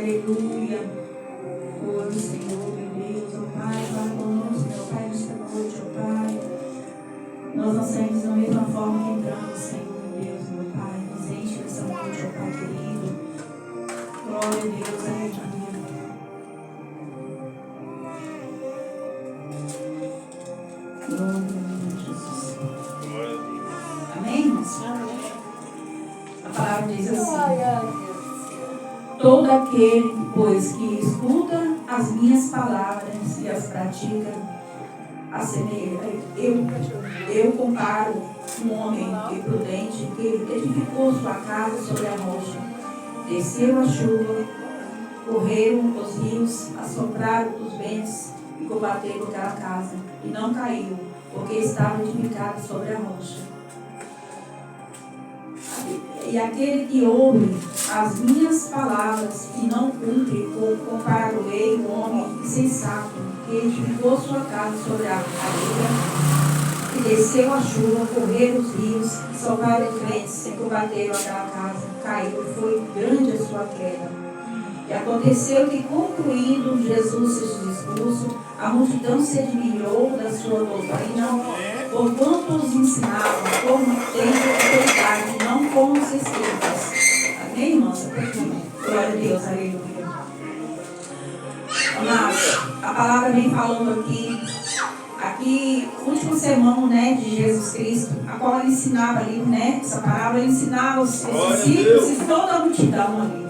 aleluia. Glória ao Senhor, meu Deus, ó Pai, fala conosco, meu Pai, nesta noite, ó Pai. Nós não saímos da mesma forma que entramos, Senhor, meu Deus, meu Pai. Nos enche nessa noite, ó Pai querido. Glória a Deus, aleluia. Glória a Deus, Jesus. Amém, irmãos? A palavra diz assim: todo aquele, pois, que escuta as minhas palavras e as pratica, eu comparo um homem imprudente que edificou sua casa sobre a rocha. Desceu a chuva, correram os rios, assopraram os ventos e combateram aquela casa, e não caiu, porque estava edificado sobre a rocha. E aquele que ouve as minhas palavras e não cumpre, compararei o homem insensato, que edificou sua casa sobre a areia, e desceu a chuva, correram os rios, sopraram os ventos, e combateram aquela casa, caiu, foi grande a sua queda. E aconteceu que, concluindo Jesus esse discurso, a multidão se admirou da sua doutrina, porquanto os ensinava como tendo autoridade, não como os escribas. Amém, irmãos? Glória a Deus, aleluia. Amados, a palavra vem falando aqui, último sermão, né, de Jesus Cristo, a qual ele ensinava ali, né, essa palavra, ele ensinava os discípulos e toda a multidão ali.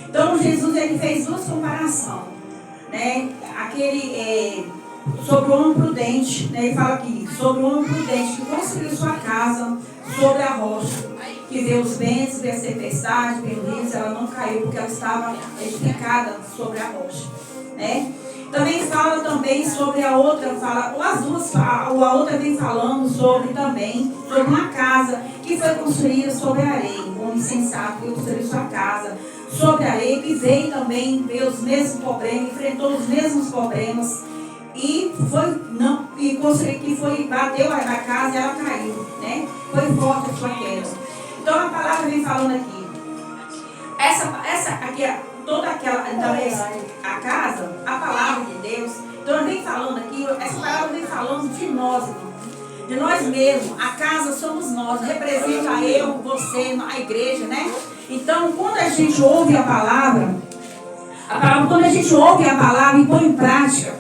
Então, Jesus, ele fez duas comparações, né, sobre o homem prudente, né, ele fala aqui, sobre o homem prudente que construiu sua casa sobre a rocha, que vê os ventos, vê a tempestade, vê o rio, ela não caiu porque ela estava edificada sobre a rocha, né. Também fala sobre a outra, a outra vem falando sobre uma casa que foi construída sobre a areia, um homem sensato que construiu sua casa sobre a areia, que veio também ver os mesmos problemas, enfrentou os mesmos problemas e bateu na casa e ela caiu, né? Foi forte a sua queda. Então a palavra vem falando aqui, essa aqui toda aquela, então a casa, a palavra de Deus, então ela vem falando aqui, essa palavra vem falando de nós, irmão, de nós mesmos. A casa somos nós, representa eu, você, a igreja, né? Então, quando a gente ouve a palavra, quando a gente ouve a palavra e põe em prática,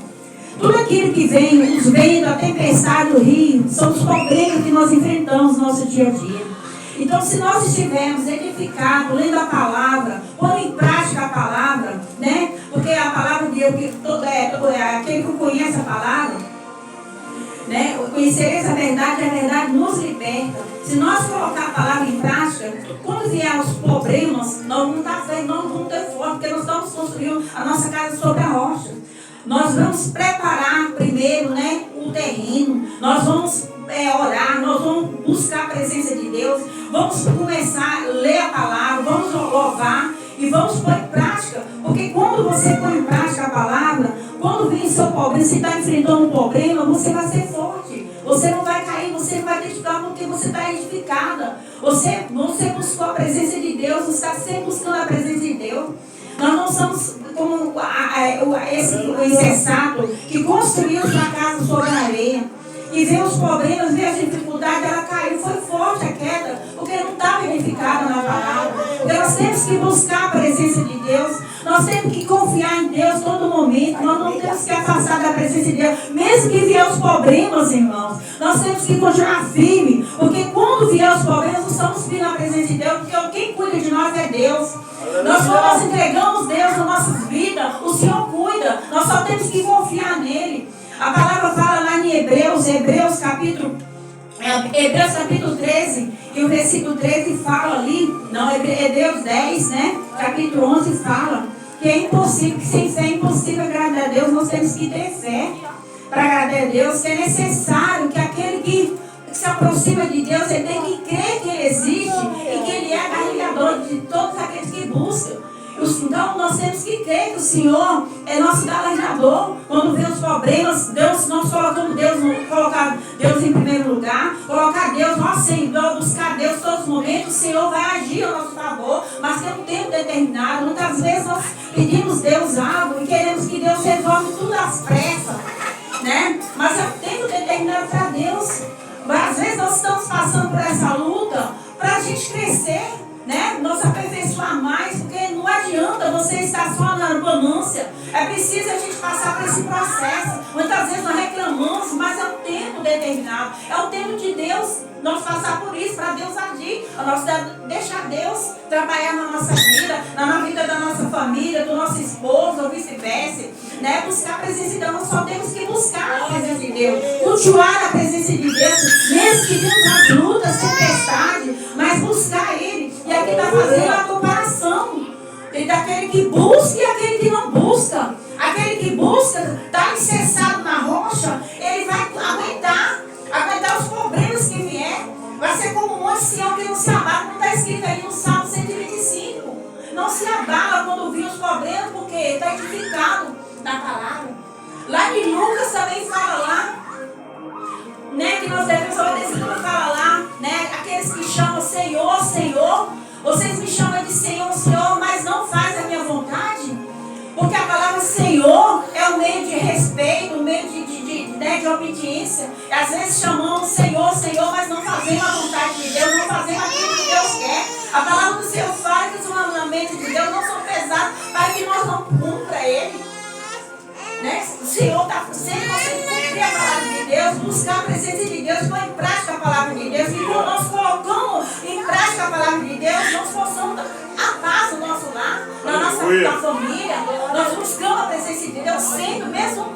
tudo aquilo que vem, os ventos, a tempestade, o rio, são os problemas que nós enfrentamos no nosso dia a dia. Então, se nós estivermos edificados, lendo a palavra, pondo em prática a palavra, né? Porque a palavra de Deus, aquele que conhece a palavra, né? Conhecereis a verdade nos liberta. Se nós colocar a palavra em prática, quando vier os problemas, nós não vamos ter força, porque nós estamos construindo a nossa casa sobre a rocha. Nós vamos preparar primeiro, né, o terreno, nós vamos orar, nós vamos buscar a presença de Deus, vamos começar a ler a palavra, vamos louvar e vamos pôr em prática, porque quando você põe em prática a palavra, quando vem seu problema, você está enfrentando um problema, você vai ser forte, você não vai cair, você não vai identificar porque você está edificada, você buscou a presença de Deus, você está sempre buscando a presença de Deus. Nós não somos como o insensato que construiu sua casa sobre a areia e vê os problemas, vê as dificuldades, ela caiu, foi forte a queda, porque não estava edificada na palavra. Porque nós temos que buscar a presença de Deus, nós temos que confiar em Deus todo momento, nós não temos que afastar da presença de Deus, mesmo que vier os problemas, irmãos, nós temos que continuar firme, porque quando vier os problemas, nós estamos firmes na presença de Deus, porque quem cuida de nós é Deus. Nós entregamos Deus nas nossas vidas, o Senhor cuida, nós só temos que confiar nele. A palavra fala lá em Hebreus capítulo 13, e o versículo 13 fala ali, não, Hebreus 10, né, capítulo 11 fala que é impossível, que sem fé é impossível agradar a Deus, nós temos que ter fé para agradar a Deus, que é necessário que aquele que se aproxima de Deus, ele tem que crer que ele existe e que ele é carregador de todos aqueles que buscam. Então nós temos que crer que o Senhor é nosso galardoador. Quando vem os problemas, nós colocamos colocar Deus em primeiro lugar, colocar Deus, ó Senhor, buscar Deus todos os momentos, o Senhor vai agir a nosso favor, mas tem um tempo determinado. Muitas vezes nós pedimos Deus algo e queremos que Deus resolva tudo às pressas, né? Mas é um tempo determinado para Deus. Às vezes nós estamos passando por essa luta para a gente crescer, né? Nos aperfeiçoar mais, porque não adianta você estar só na ganância. É preciso a gente passar por esse processo. Muitas vezes nós reclamamos, mas é um tempo determinado. É o tempo de Deus nós passar por isso, para Deus agir. Nós deixar Deus trabalhar na nossa vida, na vida da nossa família, do nosso esposo, ou vice-versa, né? Buscar a presença de Deus. Nós só temos que buscar a presença de Deus, cultuar a presença de Deus, mesmo que temos as lutas, tempestade, mas buscar Ele. E aqui está fazendo a comparação daquele que busca e aquele que não busca. Aquele que busca, está alicerçado na rocha, ele vai aguentar os problemas que vier. Vai ser como um monte de Sião que não se abala, como está escrito ali no Salmo 125. Não se abala quando vir os problemas, porque está edificado na palavra. Lá em Lucas também fala lá, né, que nós devemos obedecer, como fala lá, né, aqueles que chamam Senhor, Senhor, vocês me chamam de Senhor, Senhor, mas não faz a minha vontade. Porque a palavra Senhor é um meio de respeito, um meio de obediência. E às vezes chamamos Senhor, Senhor, mas não fazemos a vontade de Deus, não fazemos aquilo que Deus quer. A palavra do Senhor fala que os mandamentos de Deus não são pesados para que nós não cumpra Ele. Né? O Senhor está sempre você cumprir a palavra de Deus, buscar a presença de Deus, pôr em prática a palavra de Deus. E quando nós colocamos em prática a palavra de Deus, nós possamos a paz no nosso lar, na família. Nós buscamos a presença de Deus sempre, mesmo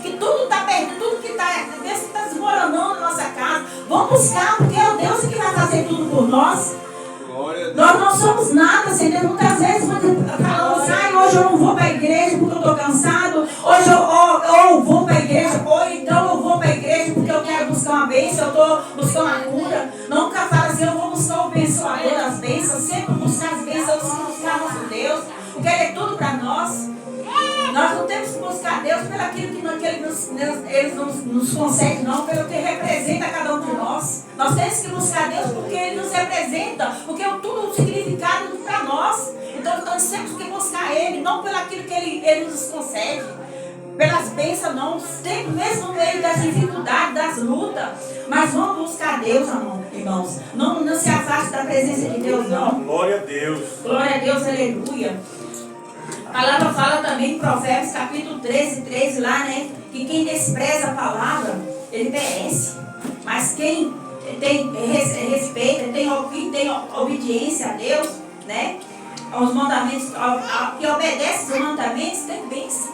que tudo está perdido, tudo que está desmoronando na nossa casa. Vamos buscar, porque é o Deus que vai fazer tudo por nós. Nós não somos nada, Senhor. Muitas vezes falamos, hoje eu não vou para a igreja porque eu estou cansado. Hoje eu vou para a igreja, ou então eu vou para a igreja porque eu quero buscar uma bênção, eu estou buscando uma cura. Nunca fala assim, eu vou buscar o abençoador das bênçãos, sempre buscar as bênçãos, buscar nosso Deus, porque Ele é tudo para nós. Nós não temos que buscar Deus pelo aquilo que Ele nos concede, não, pelo que representa cada um de nós. Nós temos que buscar Deus porque Ele nos representa, porque é tudo o significado para nós. Então nós temos que buscar Ele, não pelo aquilo que Ele nos concede, pelas bênçãos, não, sempre mesmo no meio das dificuldades, das lutas. Mas vamos buscar Deus, irmãos. Não se afaste da presença de Deus, não. Glória a Deus. Glória a Deus, aleluia. A palavra fala também em Provérbios capítulo 13 lá, né? Que quem despreza a palavra, ele perece. Mas quem tem respeito, quem tem obediência a Deus, né? Aos mandamentos, que obedece os mandamentos, tem bênção.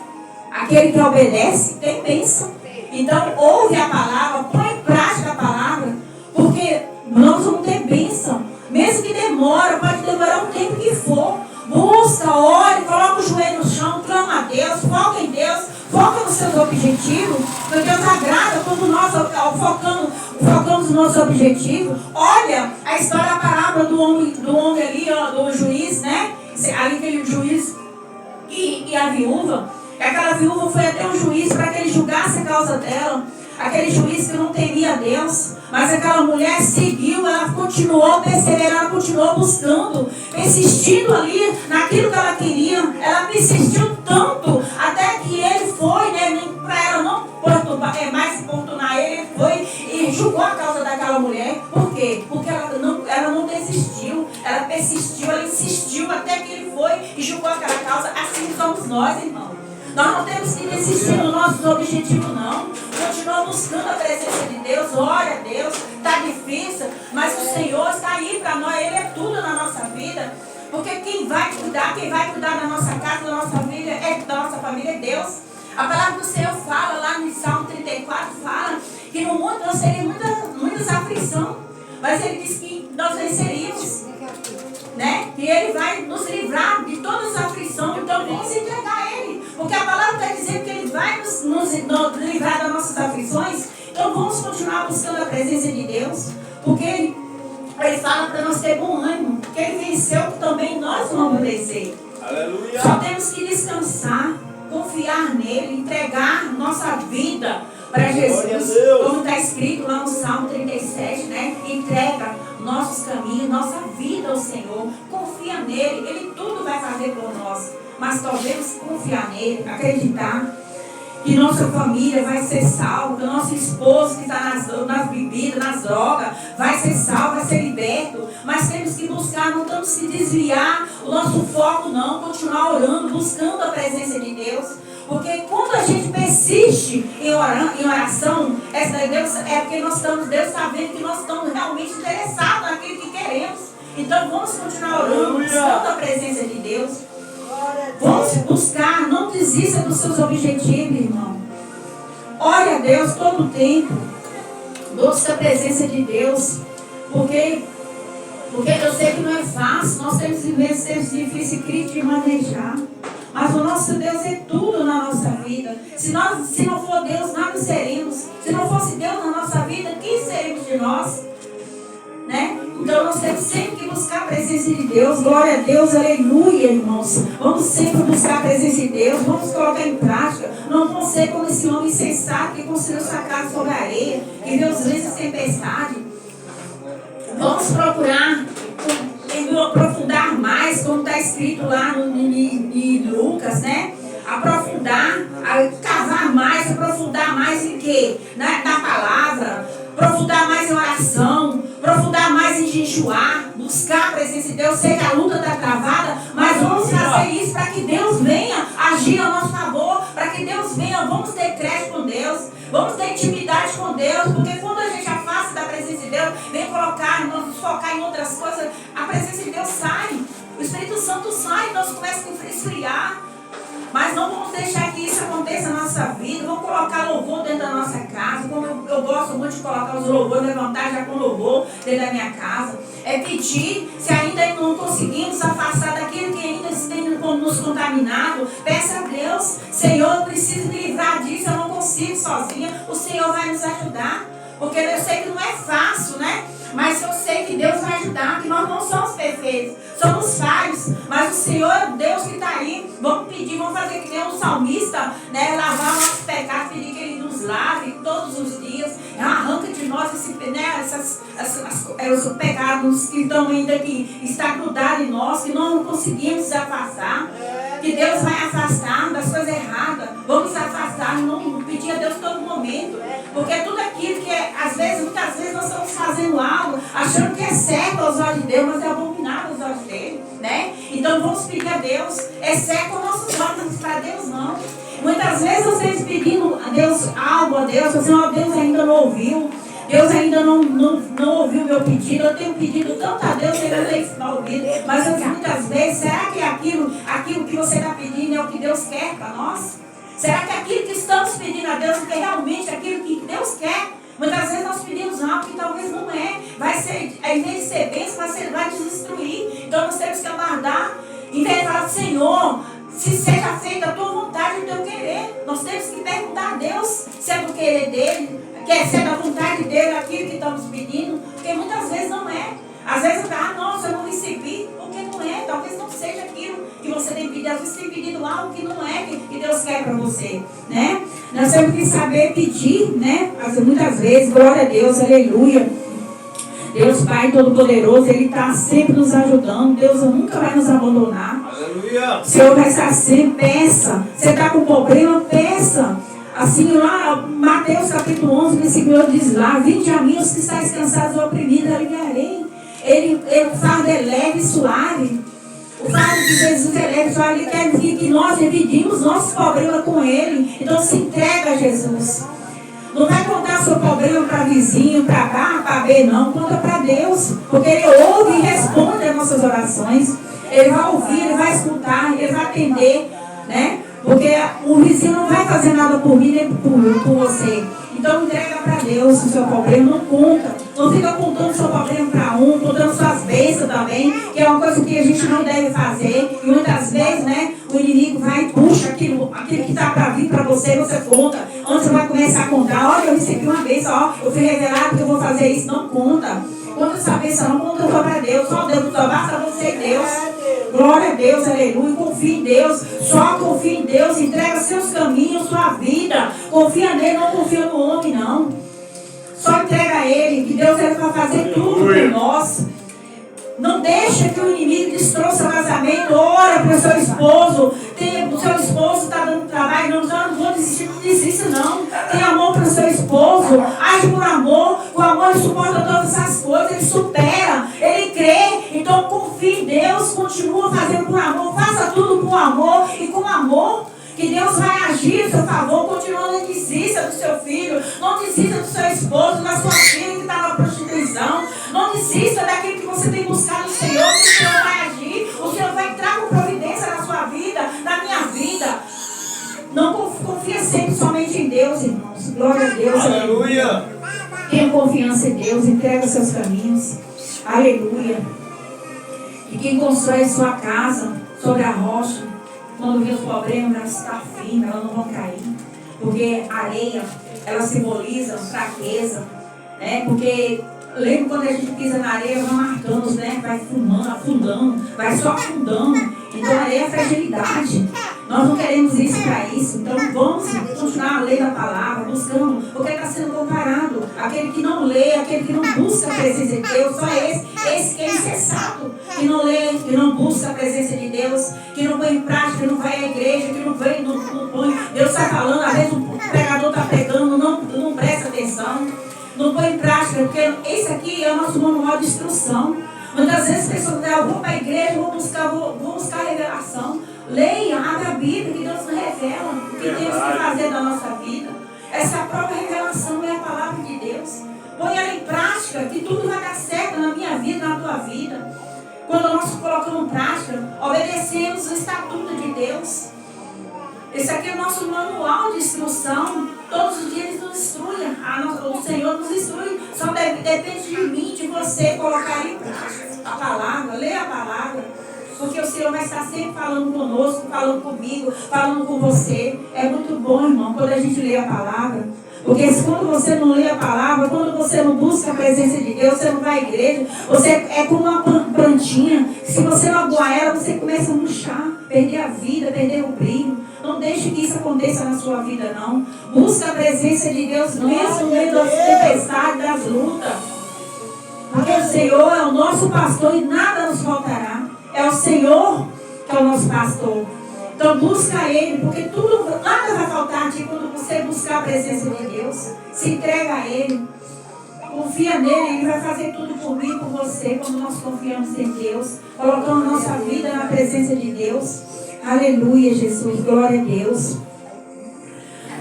Aquele que obedece, tem bênção. Então, ouve a palavra, põe em prática a palavra, porque nós vamos ter bênção. Mesmo que demora, pode demorar o tempo que for. Busca, ore, coloca o joelho no chão, clama a Deus, foca em Deus, foca nos seus objetivos, porque Deus agrada quando nós focamos no nosso objetivo. Olha a história, a parábola do homem ali, ó, do juiz, né? Ali aquele juiz e a viúva. Aquela viúva foi até o juiz para que ele julgasse a causa dela. Aquele juiz que não temia Deus. Mas aquela mulher seguiu, ela continuou perseverando, ela continuou buscando, persistindo ali naquilo que ela queria. Ela persistiu tanto, até que ele foi, né, para ela não mais importunar ele foi e julgou a causa daquela mulher. Por quê? Porque ela não desistiu, ela persistiu, ela insistiu até que ele foi e julgou aquela causa. Assim somos nós, irmão. Nós não temos que desistir dos nossos objetivos, não. Continua buscando a presença de Deus, ora a Deus. Está difícil, mas o Senhor está aí para nós. Ele é tudo na nossa vida. Porque quem vai cuidar da nossa casa, da nossa família é Deus. A palavra do Senhor fala lá no Salmo 34, fala que no mundo nós teríamos muitas aflições. Mas Ele diz que nós venceríamos. Né? E Ele vai nos livrar de todas as aflições. Então vamos entregar a Ele. Porque a palavra está dizendo que Ele vai nos livrar das nossas aflições. Então vamos continuar buscando a presença de Deus. Porque Ele fala para nós ter bom ânimo. Que Ele venceu, que também nós vamos vencer. Aleluia. Só temos que descansar, confiar nele, entregar nossa vida para Jesus. Como está escrito lá no Salmo 37, né? Entrega nossos caminhos, nossa vida ao Senhor. Confia nele, ele tudo vai fazer por nós. Mas nós devemos confiar nele, acreditar que nossa família vai ser salva, que o nosso esposo que está nas bebidas, nas drogas, vai ser salvo, vai ser liberto. Mas temos que buscar, não temos que desviar o nosso foco não, continuar orando, buscando a presença de Deus. Porque quando a gente persiste em oração, Deus, é porque Deus está vendo que nós estamos realmente interessados naquilo que queremos. Então vamos continuar orando, buscando a presença de Deus. Vamos buscar, não desista dos seus objetivos, irmão. Ore a Deus todo o tempo. Busca a presença de Deus. Porque eu sei que não é fácil. Nós temos vezes difíceis e críticos de manejar. Mas o nosso Deus é tudo na nossa vida. Se não for Deus, nada seremos. Se não fosse Deus na nossa vida, quem seremos de nós? Né? Então nós temos sempre que buscar a presença de Deus. Glória a Deus, aleluia, irmãos. Vamos sempre buscar a presença de Deus. Vamos colocar em prática. Não vamos ser como esse homem insensato que construiu sua casa sobre a areia, que viu os ventos e tempestade. Vamos procurar aprofundar mais, como está escrito lá em Lucas, né? Aprofundar, cavar mais, aprofundar mais em quê? Na palavra, aprofundar mais em oração, aprofundar mais em jejuar, buscar a presença de Deus. Sei que a luta está travada, mas vamos fazer isso para que Deus venha agir a nosso favor, para que Deus venha, vamos ter crédito com Deus, vamos ter intimidade com Deus, porque quando a gente afasta da presença de Deus, vem colocar, nos focar em outras coisas, a presença de Deus sai, o Espírito Santo sai, nós começamos a esfriar. Mas não vamos deixar que isso aconteça na nossa vida. Vamos colocar louvor dentro da nossa casa. Como eu gosto muito de colocar os louvores, levantar já com louvor dentro da minha casa. É pedir, se ainda não conseguimos afastar daquilo que ainda tem nos contaminado, peça a Deus: Senhor, eu preciso me livrar disso, eu não consigo sozinha. O Senhor vai nos ajudar. Porque eu sei que não é fácil, né? Mas eu sei que Deus vai ajudar, que nós não somos perfeitos, somos falhos, mas o Senhor é Deus que está aí. Vamos pedir, vamos fazer que nem um salmista, né? Lavar nossos pecados, pedir que Ele nos lave todos os dias, arranca de nós os pecados que estão ainda que está grudado em nós, que não conseguimos afastar. Que Deus vai afastar das coisas erradas. Vamos afastar, não pedir a Deus todo momento. Porque tudo aquilo que muitas vezes nós estamos fazendo algo, achando que é certo aos olhos de Deus, mas é abominável aos olhos dele, né? Então vamos pedir a Deus, é certo aos nossos olhos, mas para Deus não. Muitas vezes vocês pedindo a Deus algo, a Deus, assim, ó, Deus ainda não ouviu. Deus ainda não ouviu o meu pedido. Eu tenho pedido tanto a Deus, Ele não está ouvindo. Mas muitas vezes, será que aquilo que você está pedindo é o que Deus quer para nós? Será que aquilo que estamos pedindo a Deus é realmente aquilo que Deus quer? Muitas vezes nós pedimos algo que talvez não é. Vai ser, em vez de ser bênção, vai nos destruir. Então nós temos que aguardar. Em vez de falar: Senhor, se seja feita a tua vontade e o teu querer. Nós temos que perguntar a Deus se é do querer dele, quer ser da vontade dele aquilo que estamos pedindo, porque muitas vezes não é. Às vezes, nossa, eu não recebi, porque não é. Talvez não seja aquilo que você tem pedido. Às vezes tem pedido algo que não é que Deus quer para você, né? Nós temos que saber pedir, né? Muitas vezes, glória a Deus, aleluia. Deus Pai Todo-Poderoso, Ele está sempre nos ajudando. Deus nunca vai nos abandonar. Aleluia. O Senhor vai estar sempre, peça. Você está com problema, peça. Assim lá, Mateus capítulo 11, versículo 8 diz lá: vinde a mim os que estáis cansados e oprimidos, aliviarei. O fardo é leve e suave. O fardo de Jesus é leve e suave. Ele quer dizer que nós dividimos nossos problemas com Ele. Então se entrega a Jesus. Não vai contar seu problema para vizinho, para A, para B, não. Conta para Deus. Porque Ele ouve e responde às nossas orações. Ele vai ouvir, Ele vai escutar, Ele vai atender, né? Porque o vizinho não vai fazer nada por mim nem por você. Então entrega para Deus o seu problema, não conta. Não fica contando o seu problema para contando suas bênçãos também, que é uma coisa que a gente não deve fazer. E muitas vezes, né, o inimigo vai e puxa aquilo que está para vir para você, você conta. Onde você vai começar a contar: olha, eu recebi uma bênção, ó, eu fui revelado que eu vou fazer isso. Não conta. Conta essa bênção, não conta só para Deus. Só Deus, só basta você e Deus. Glória a Deus, aleluia. aleluia. Confia em Deus, só confia em Deus. Entrega seus caminhos, sua vida. Confia nele, não confia no homem, não. Só entrega a ele, que Deus vai fazer tudo por nós. Não deixa que o inimigo destrua seu casamento. Ora para o seu esposo. O seu esposo está dando trabalho. Não vou desistir, não desista não. Tem amor para o seu esposo. Age por amor. Com amor ele suporta todas essas coisas. Ele supera. Ele crê. Então confie em Deus. Continua fazendo por amor. Faça tudo com amor e com amor. Que Deus vai agir a seu favor. Continua, não desista do seu filho. Não desista do seu esposo, da sua filha que está na prostituição. Não desista daquilo que você tem buscado no Senhor. Que o Senhor vai agir. O Senhor vai entrar com providência na sua vida, na minha vida. Não confia sempre somente em Deus, irmãos. Glória a Deus. Aleluia. Tenha confiança em Deus. Entrega seus caminhos. Aleluia. E quem constrói sua casa sobre a rocha, quando vê os problemas, elas estão firmes, elas não vão cair. Porque a areia, ela simboliza fraqueza, né? Porque lembra quando a gente pisa na areia, vai marcando, né? Vai fumando, afundando, vai só afundando. Então a areia é fragilidade. Nós não queremos isso para isso. Então vamos continuar a ler da palavra, buscando, porque está sendo comparado. Aquele que não lê, aquele que não busca a presença de Deus, só esse que é insensato, que não lê, que não busca a presença de Deus, que não põe em prática, que não vai à igreja, que não vem, não põe. Deus está falando, às vezes o pregador está pregando, não presta atenção, não põe em prática, porque esse aqui é o nosso manual de instrução. Muitas vezes as pessoas dizem, eu vou para a igreja, vou buscar a revelação. Leia, abra a Bíblia, que Deus nos revela o que temos que fazer da nossa vida. Essa própria revelação é a palavra de Deus. Põe ela em prática, que tudo vai dar certo na minha vida, na tua vida. Quando nós colocamos em prática, obedecemos o estatuto de Deus. Esse aqui é o nosso manual de instrução. Todos os dias nos instrui. O Senhor nos instrui. Só depende de mim, de você, colocar em prática a palavra, ler a palavra. Porque o Senhor vai estar sempre falando conosco, falando comigo, falando com você. É muito bom, irmão, quando a gente lê a palavra. Porque quando você não lê a palavra, quando você não busca a presença de Deus, você não vai à igreja, você é como uma plantinha. Se você não aguar ela, você começa a murchar, perder a vida, perder o brilho. Não deixe que isso aconteça na sua vida, não. Busca a presença de Deus mesmo no meio das tempestades, das lutas. Porque o Senhor é o nosso pastor e nada nos faltará. É o Senhor que é o nosso pastor. Então busca Ele, porque nada vai faltar a ti quando você buscar a presença de Deus. Se entrega a Ele. Confia nele, Ele vai fazer tudo por mim e por você quando nós confiamos em Deus. Colocando nossa vida na presença de Deus. Aleluia, Jesus. Glória a Deus.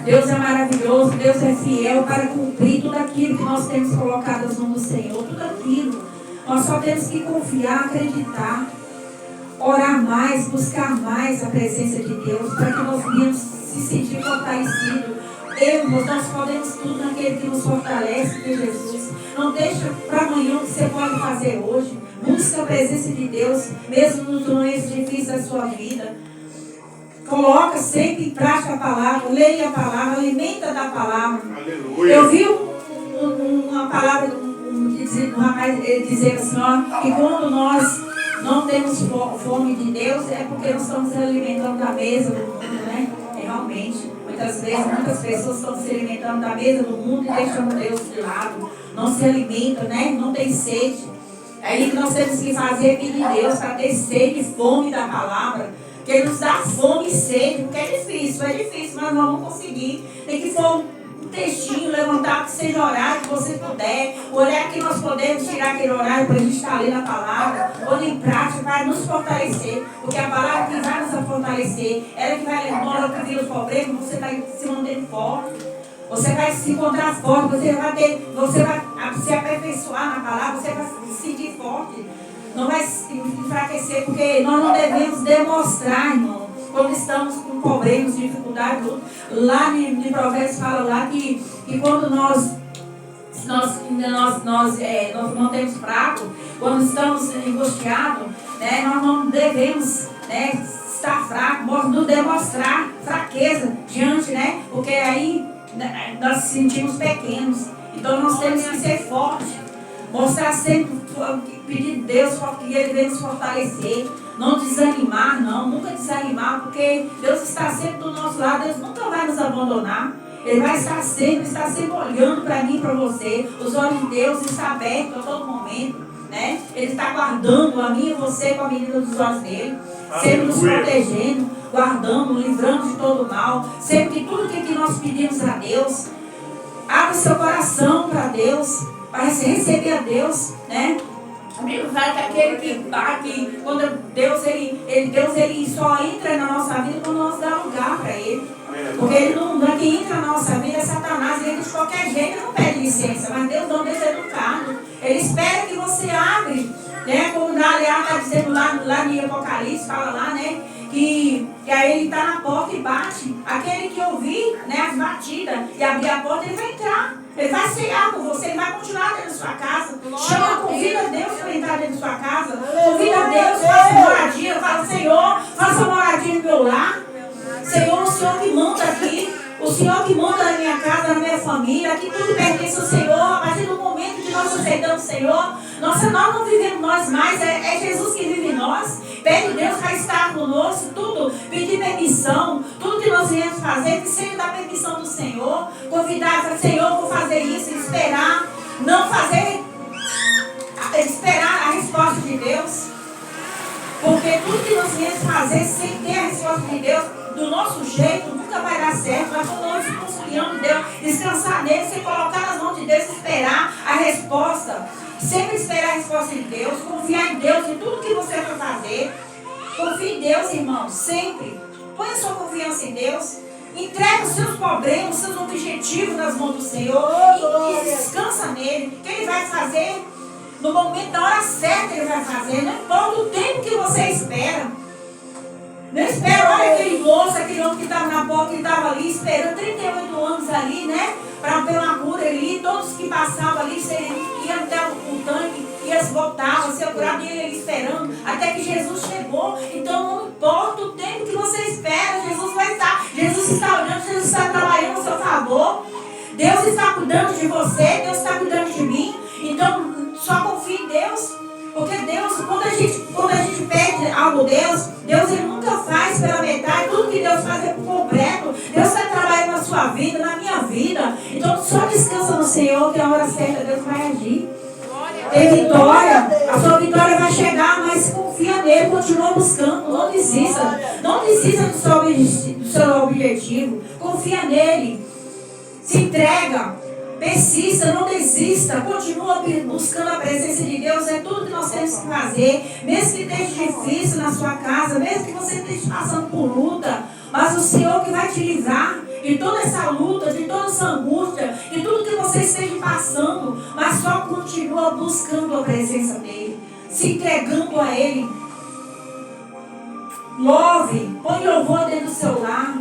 Deus é maravilhoso, Deus é fiel para cumprir tudo aquilo que nós temos colocado nas mãos do Senhor. Tudo aquilo. Nós só temos que confiar, acreditar. Orar mais, buscar mais a presença de Deus, para que nós venhamos se sentir fortalecidos. Nós podemos tudo naquele que nos fortalece, que é Jesus. Não deixa para amanhã o que você pode fazer hoje. Busca a presença de Deus, mesmo nos momentos difíceis da sua vida. Coloca sempre em prática a palavra, leia a palavra, alimenta da palavra. Aleluia. Eu vi uma palavra, um rapaz dizer assim, ó, que quando nós não temos fome de Deus, é porque nós estamos se alimentando da mesa do mundo, né? Realmente, muitas vezes, muitas pessoas estão se alimentando da mesa do mundo e deixando Deus de lado. Não se alimentam, né? Não tem sede. É aí que nós temos que fazer é pedir Deus para ter sede e fome da palavra. Que Ele nos dá fome e sede, porque é difícil, mas nós vamos conseguir. Tem que for um textinho, levantar que seja horário que você puder. O horário que nós podemos tirar aquele horário para a gente estar lendo a palavra, ou em prática, para nos fortalecer. Porque a palavra que vai nos fortalecer, ela que vai embora que vira os problemas, você vai se manter forte. Você vai se encontrar forte, você vai se aperfeiçoar na palavra, você vai se sentir forte. Não vai se enfraquecer, porque nós não devemos demonstrar, irmão, quando estamos com problemas, dificuldades. Lá em Provérbios fala lá que quando nós mantemos fraco, quando estamos angustiados, né, nós não devemos, né, estar fracos, não demonstrar fraqueza diante, né, porque aí nós nos sentimos pequenos. Então nós temos que ser fortes, mostrar sempre, pedir a Deus que Ele venha nos fortalecer. não desanimar, não, nunca desanimar, porque Deus está sempre do nosso lado, Deus nunca vai nos abandonar. Ele vai estar sempre olhando para mim e para você. Os olhos de Deus estão abertos a todo momento, né? Ele está guardando a mim e você com a menina dos olhos dele, sempre nos protegendo, guardando, livrando de todo mal. Sempre que tudo que nós pedimos a Deus, abre seu coração para Deus, para receber a Deus, né? A Bíblia fala que aquele que quando Deus ele só entra na nossa vida quando nós damos lugar para Ele. Porque ele não é que entra na nossa vida, é Satanás, ele entra de qualquer jeito, ele não pede licença, mas Deus não deixa educado. Ele espera que você abre, né? Como o Dalear está dizendo lá no Apocalipse, fala lá, né? Que aí ele está na porta e bate. Aquele que ouvir, né, as batidas e abrir a porta, ele vai entrar. Ele vai cear com você, ele vai continuar dentro da sua casa. Convida Deus para entrar dentro da sua casa. Convida Deus, faça moradia. Fala, Senhor, faça moradia no meu lar. Senhor, o Senhor que manda aqui. O Senhor que manda na minha casa, na minha família. Aqui tudo pertence ao Senhor. A partir do momento que nós aceitamos o Senhor, nós não vivemos nós mais. É Jesus que vive em nós. Pede Deus para estar conosco. Tudo, pedir permissão. Tudo que nós viemos fazer, que seja da permissão do Senhor. Convidar para Senhor, vou fazer isso. Esperar. Não fazer. Esperar a resposta de Deus. Porque tudo que nós viemos fazer sem ter a resposta de Deus, do nosso jeito, nunca vai dar certo. Mas quando nós nos confiamos em Deus, descansar nele, se colocar nas mãos de Deus, esperar a resposta. Sempre esperar a resposta de Deus, confiar em Deus em tudo que você vai fazer. Confie em Deus, irmão, sempre. Põe a sua confiança em Deus. Entrega os seus problemas, os seus objetivos nas mãos do Senhor. E descansa nele, que ele vai fazer. No momento, na hora certa ele vai fazer. Não importa o tempo que você espera. Não espera, olha aquele moço, aquele homem que estava na porta, que estava ali esperando 38 anos ali, né? Para ter uma cura ali. Todos que passavam ali, iam até o tanque, iam voltavam, se curavam, e ele esperando, até que Jesus chegou. Então não importa o tempo que você espera, Jesus vai estar. Jesus está olhando, Jesus está trabalhando a seu favor. Deus está cuidando de você, Deus está cuidando de mim. Então, só confie em Deus. Porque Deus, quando a gente pede algo Deus ele nunca faz pela metade. Tudo que Deus faz é por completo. Deus está trabalhando na sua vida, na minha vida. Então só descansa no Senhor, que a hora certa Deus vai agir. Tem vitória, a sua vitória vai chegar, mas confia nele, continua buscando, não desista. Não desista do seu objetivo. Confia nele. Se entrega. Persista, não desista, continua buscando a presença de Deus, é tudo que nós temos que fazer, mesmo que esteja difícil na sua casa, mesmo que você esteja passando por luta, mas o Senhor que vai te livrar de toda essa luta, de toda essa angústia, de tudo que você esteja passando, mas só continua buscando a presença dEle, se entregando a Ele. Louve, põe louvor dentro do seu lar,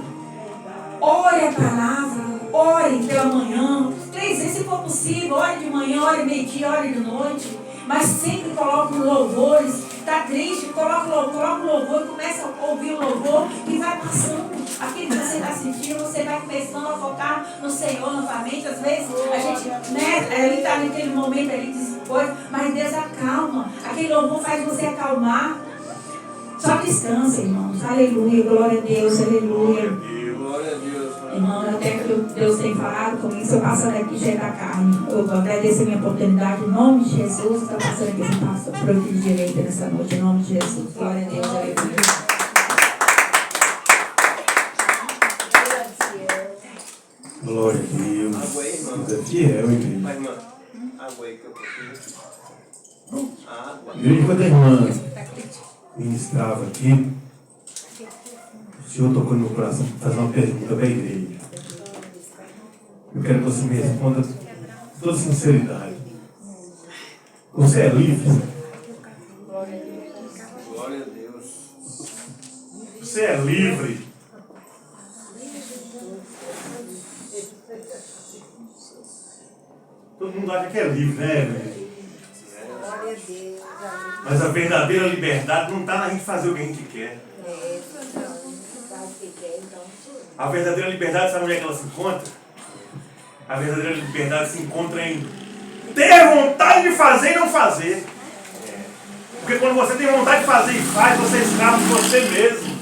ore a palavra, ore pela manhã, 3 vezes se for possível, ore de manhã, ore meio-dia, ore de noite, mas sempre coloque louvores. Está triste, coloque louvor e começa a ouvir o louvor e vai passando. Aquilo que você está sentindo, você vai começando a focar no Senhor novamente. Às vezes a gente, né, ele está naquele momento ali de coisa, mas Deus acalma. Aquele louvor faz você acalmar. Só descansa, irmãos. Aleluia, glória a Deus, aleluia. Glória a Deus. Irmão, até que Deus tem falado comigo, se eu passando aqui cheio da carne, eu vou agradecer a minha oportunidade em nome de Jesus. Estou passando aqui para o pastor pro de direita nessa noite, em nome de Jesus. Glória a Deus, aleluia. Glória a Deus. Deus é fiel, igreja. Mas, irmã, água aí que eu preciso. Água. Igreja, quando a irmã ministrava aqui, o Senhor tocou no meu coração para fazer uma pergunta para a igreja. Eu quero que você me responda com toda sinceridade. Você é livre? Glória a Deus. Você é livre? Todo mundo acha que é livre, né, igreja? Mas a verdadeira liberdade não está na gente fazer o que a gente quer. A verdadeira liberdade, sabe onde é que ela se encontra? A verdadeira liberdade se encontra em ter vontade de fazer e não fazer. Porque quando você tem vontade de fazer e faz, você é escravo de você mesmo.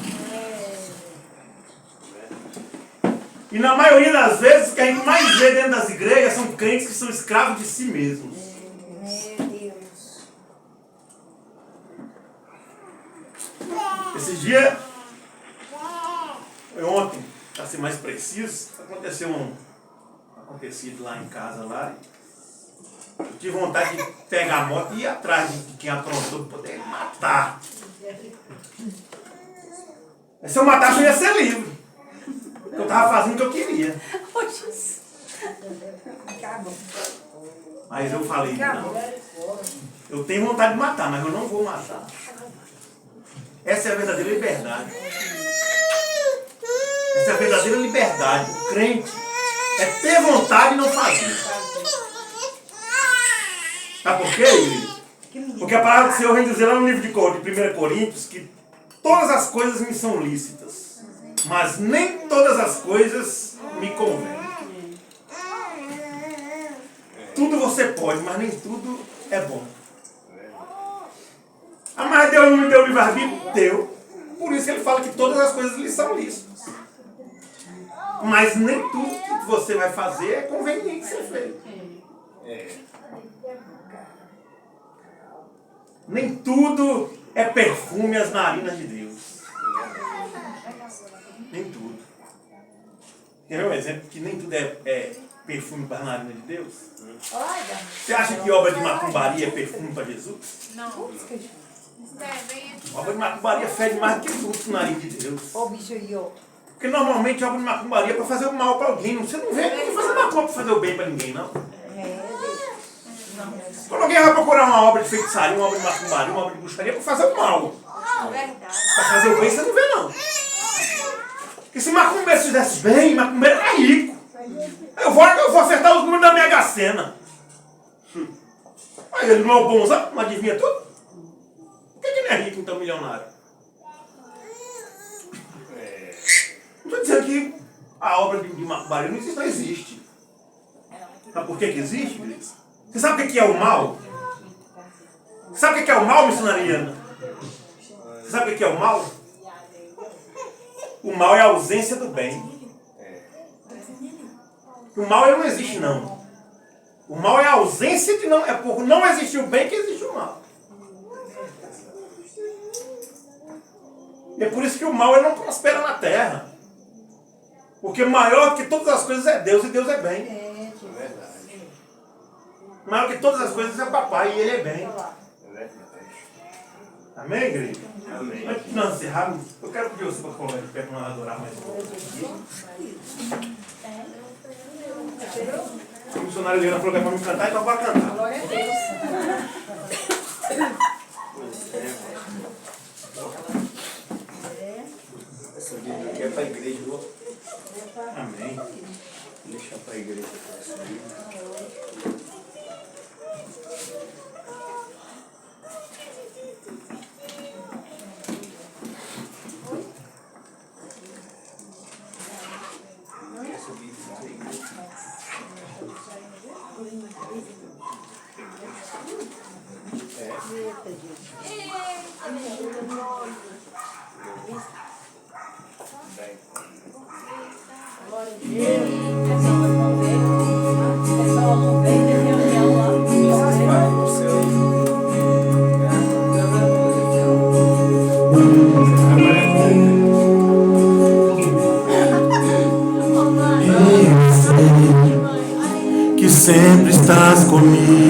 E na maioria das vezes, o que a gente mais vê dentro das igrejas são crentes que são escravos de si mesmos. Meu Deus. Esse dia, foi ontem, para ser mais preciso, aconteceu um acontecido lá em casa lá. Eu tive vontade de pegar a moto e ir atrás de quem aprontou para poder matar. Se eu matasse, eu ia ser livre. Eu estava fazendo o que eu queria. Mas eu falei, não. Eu tenho vontade de matar, mas eu não vou matar. Essa é a verdadeira liberdade. Essa é a verdadeira liberdade. O crente é ter vontade e não fazer. Sabe por quê, igreja? Porque a palavra do Senhor vem dizer lá no livro de 1 Coríntios que todas as coisas me são lícitas, mas nem todas as coisas me convêm. Tudo você pode, mas nem tudo é bom. Ah, mas Deus não me deu livre-arbítrio? Deu. Por isso que ele fala que todas as coisas lhe são lícitas. Mas nem tudo que você vai fazer é conveniente ser feito. Nem tudo é perfume às narinas de Deus. Nem tudo. Quer ver um exemplo que nem tudo é perfume para as narinas de Deus? Você acha que obra de macumbaria é perfume para Jesus? Não. Obra de macumbaria fede mais do que tudo pro nariz de Deus. Ô, bicho, eu. Porque normalmente obra de macumbaria é para fazer o mal para alguém. Você não vê ninguém fazer macumba para fazer o bem para ninguém, não. Quando alguém vai procurar uma obra de feitiçaria, uma obra de macumbaria, uma obra de bruxaria, é para fazer o mal. Para fazer o bem você não vê, não. Porque se macumbeiro fizesse bem, macumbeiro é rico. Eu vou acertar os números da Mega Sena. Mas ele não é o bonzão, não adivinha tudo? Por que ele não é rico, então, milionário? Não estou dizendo que a obra de macumbaria não existe. Sabe por que existe, Cris? Você sabe o que é o mal? Sabe o que é o mal, missionariana? Você sabe o que é o mal? O mal é a ausência do bem. O mal ele não existe, não. O mal é a ausência de não. É por não existir o bem que existe o mal. E é por isso que o mal ele não prospera na terra. Porque maior que todas as coisas é Deus e Deus é bem. Maior que todas as coisas é papai e ele é bem. Amém, igreja? Amém. Antes de nós encerrarmos, eu quero pedir você para colocar de pé para nós adorar mais um pouco aqui. O missionário Leandro falou que é para me cantar, então para cantar. Glória a Deus. Essa Bíblia aqui é para a igreja, viu? Amém. Deixa para a igreja essa Bíblia. Essa Bíblia é para a igreja. Que sempre estás comigo.